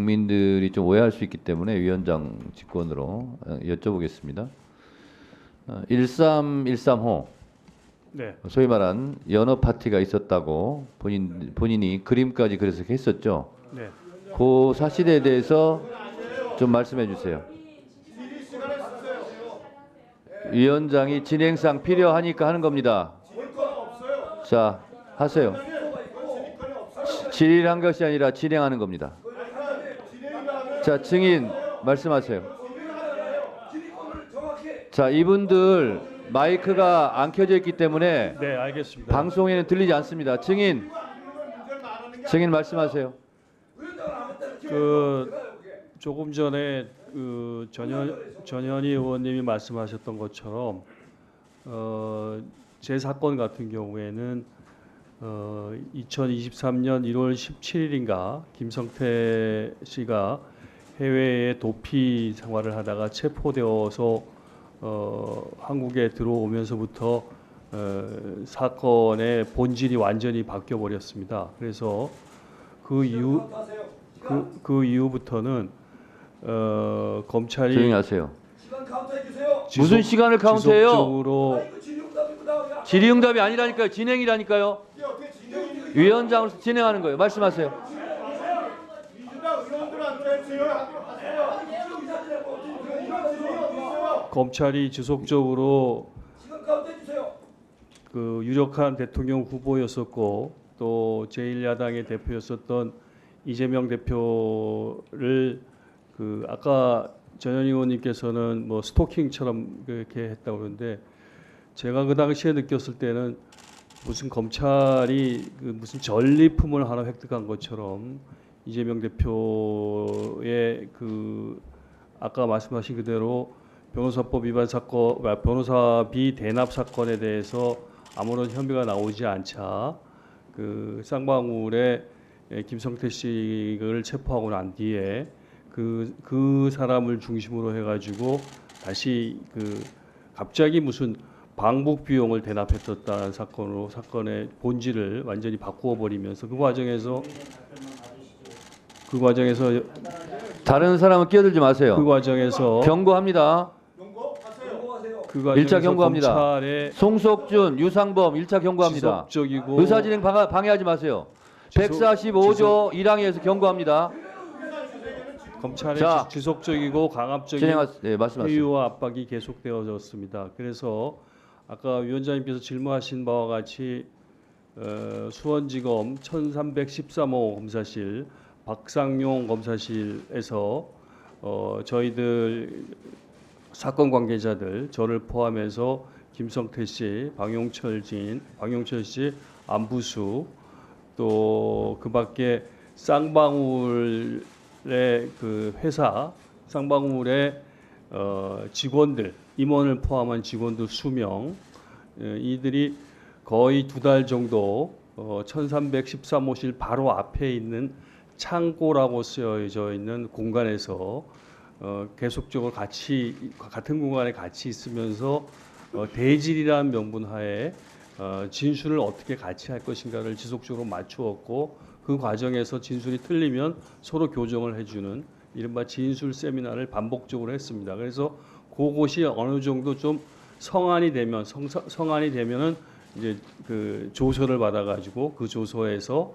국민들이 좀 오해할 수 있기 때문에 위원장 직권으로 여쭤보겠습니다. 1313호 네. 소위 말한 연어 파티가 있었다고 본인이 그림까지 그래서 했었죠. 네. 그 사실에 대해서 좀 말씀해 주세요. 위원장이 진행상 필요하니까 하는 겁니다. 자, 하세요. 질의한 것이 아니라 진행하는 겁니다. 자, 증인 말씀하세요. 자, 이분들 마이크가 안 켜져 있기 때문에 네, 알겠습니다. 방송에는 들리지 않습니다. 증인 말씀하세요. 조금 전에 전현희 의원님이 말씀하셨던 것처럼 제 사건 같은 경우에는 2023년 1월 17일인가 김성태 씨가 해외에 도피 생활을 하다가 체포되어서 한국에 들어오면서부터 사건의 본질이 완전히 바뀌어 버렸습니다. 그래서 그 이후부터는 검찰이 조용히 하세요. 시간 카운트해 주세요. 무슨 시간을 카운트해요? 지속적으로 질의응답입니다. 질의응답이 아니라니까요. 진행이라니까요. 이게 어떻게 진행이 위원장으로서 진행하는 거예요. 말씀하세요. 민주당 의원들한테 질의하도록 하세요. 검찰이 지속적으로 시간 카운트해 주세요. 그 유력한 대통령 후보였었고 또 제1야당의 대표였었던 이재명 대표를 그 아까 전현희 의원님께서는 뭐 스토킹처럼 그렇게 했다고 그러는데 제가 그 당시에 느꼈을 때는 무슨 검찰이 그 무슨 전리품을 하나 획득한 것처럼 이재명 대표의 그 아까 말씀하신 그대로 변호사법 위반 사건, 변호사비 대납 사건에 대해서 아무런 혐의가 나오지 않자 그 쌍방울에 김성태 씨를 체포하고 난 뒤에 그 사람을 중심으로 해가지고 다시 그 갑자기 무슨 방북 비용을 대납했었다는 사건으로 사건의 본질을 완전히 바꾸어 버리면서 그 과정에서 다른 사람은 끼어들지 마세요. 그 과정에서 경고합니다. 경고하세요. 그 과정에서 1차 경고합니다. 검찰의 송석준, 유상범 1차 경고합니다. 지속적이고 의사진행 방해하지 마세요. 145조 1항에서 경고합니다. 검찰의 자, 지속적이고 강압적인 네, 말씀하세요. 회유와 압박이 계속되어졌습니다. 그래서 아까 위원장님께서 질문하신 바와 같이 수원지검 1313호 검사실 박상용 검사실에서 저희들 사건 관계자들 저를 포함해서 김성태 씨, 방용철 씨, 안부수 또 그밖에 쌍방울의 그 회사 쌍방울의 직원들 임원을 포함한 직원들 수명 이들이 거의 2달 정도 1313호실 바로 앞에 있는 창고라고 쓰여져 있는 공간에서 계속적으로 같은 공간에 같이 있으면서 대질이라는 명분하에 진술을 어떻게 같이 할 것인가를 지속적으로 맞추었고 그 과정에서 진술이 틀리면 서로 교정을 해주는 이른바 진술 세미나를 반복적으로 했습니다. 그래서 그것이 어느 정도 좀 성안이 되면은 이제 그 조서를 받아가지고 그 조서에서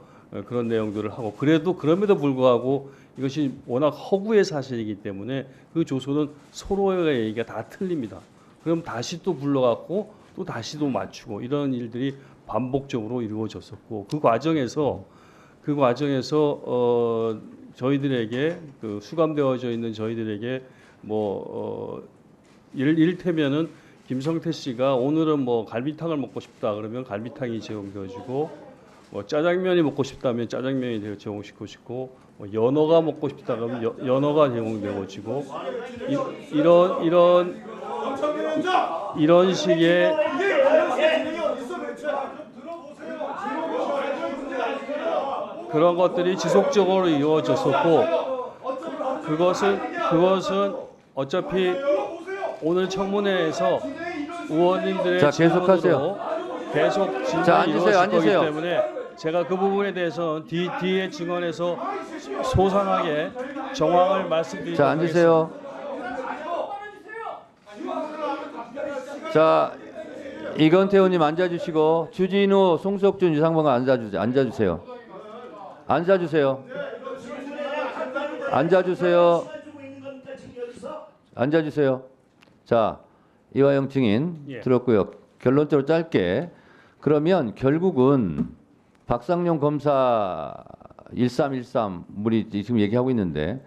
그런 내용들을 하고 그럼에도 불구하고 이것이 워낙 허구의 사실이기 때문에 그 조서는 서로의 얘기가 다 틀립니다. 그럼 다시 또 불러갖고 또 다시 또 맞추고 이런 일들이 반복적으로 이루어졌었고 그 과정에서 저희들에게 그 수감되어져 있는 저희들에게 이를테면은 김성태 씨가 오늘은 뭐 갈비탕을 먹고 싶다 그러면 갈비탕이 제공되어지고 뭐 짜장면이 먹고 싶다면 짜장면이 제공시켜주고 뭐 연어가 먹고 싶다 그러면 연어가 제공되어지고 이런 식의 그런 것들이 지속적으로 이루어졌었고 그것은 어차피 오늘 청문회에서 의원님들의 자, 계속하세요. 질문으로 계속 자, 진술이 앉으세요, 이루어질 앉으세요. 거기 때문에 제가 그 부분에 대해서는 뒤에 증언에서 소상하게 정황을 말씀드리도록 자, 앉으세요. 자, 이건태 의원님 앉아주시고 주진우, 송석준, 유상범 앉아주세요. 앉아주세요. 앉아주세요. 앉아주세요. 앉아주세요. 자, 이화영 증인 예. 들었고요. 결론적으로 짧게 그러면 결국은 박상용 검사 1313 우리 지금 얘기하고 있는데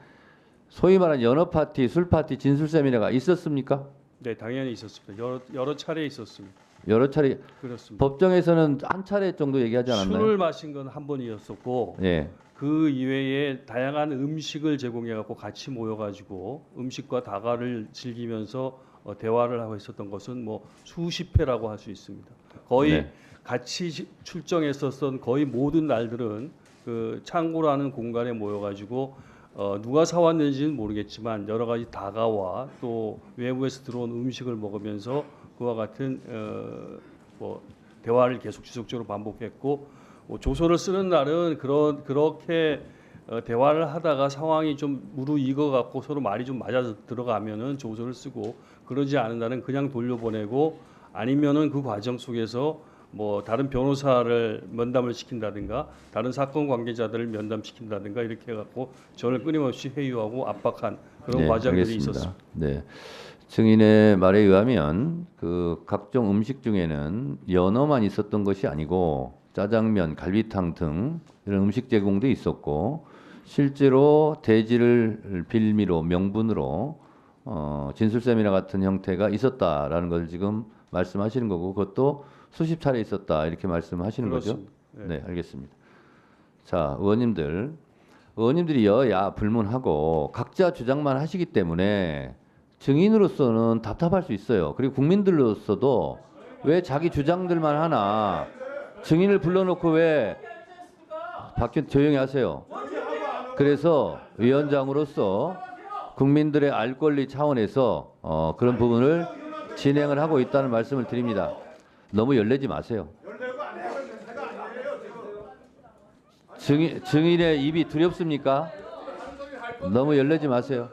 소위 말하는 연어 파티, 술 파티, 진술 세미나가 있었습니까? 네, 당연히 있었습니다. 여러 차례 있었습니다. 여러 차례 그렇습니다. 법정에서는 한 차례 정도 얘기하지 않았나요? 술을 마신 건 한 번이었었고 예. 그 이외에 다양한 음식을 제공해 갖고 같이 모여 가지고 음식과 다가를 즐기면서 대화를 하고 있었던 것은 뭐 수십 회라고 할 수 있습니다. 거의 네. 같이 출정했었던 거의 모든 날들은 그 창고라는 공간에 모여 가지고 누가 사왔는지는 모르겠지만 여러 가지 다가와 또 외부에서 들어온 음식을 먹으면서 그와 같은 뭐 대화를 계속 지속적으로 반복했고 조서를 쓰는 날은 그렇게 대화를 하다가 상황이 좀 무르익어 갖고 서로 말이 좀 맞아 들어가면은 조서를 쓰고 그러지 않은 날은 그냥 돌려보내고 아니면은 그 과정 속에서 뭐 다른 변호사를 면담을 시킨다든가 다른 사건 관계자들을 면담시킨다든가 이렇게 해갖고 저를 끊임없이 회유하고 압박한 그런 네, 과정들이 알겠습니다. 있었습니다. 네. 증인의 말에 의하면 그 각종 음식 중에는 연어만 있었던 것이 아니고 짜장면, 갈비탕 등 이런 음식 제공도 있었고 실제로 대지를 빌미로 명분으로 진술 세미나 같은 형태가 있었다라는 것을 지금 말씀하시는 거고 그것도 수십 차례 있었다 이렇게 말씀하시는 거죠? 그렇습니다. 네, 알겠습니다. 자, 의원님들이 여야 불문하고 각자 주장만 하시기 때문에 증인으로서는 답답할 수 있어요. 그리고 국민들로서도 왜 자기 주장들만 하나 증인을 불러놓고 왜 조용히 하세요. 그래서 위원장으로서 국민들의 알 권리 차원에서 그런 부분을 진행을 하고 있다는 말씀을 드립니다. 너무 열내지 마세요. 증인의 입이 두렵습니까? 너무 열내지 마세요.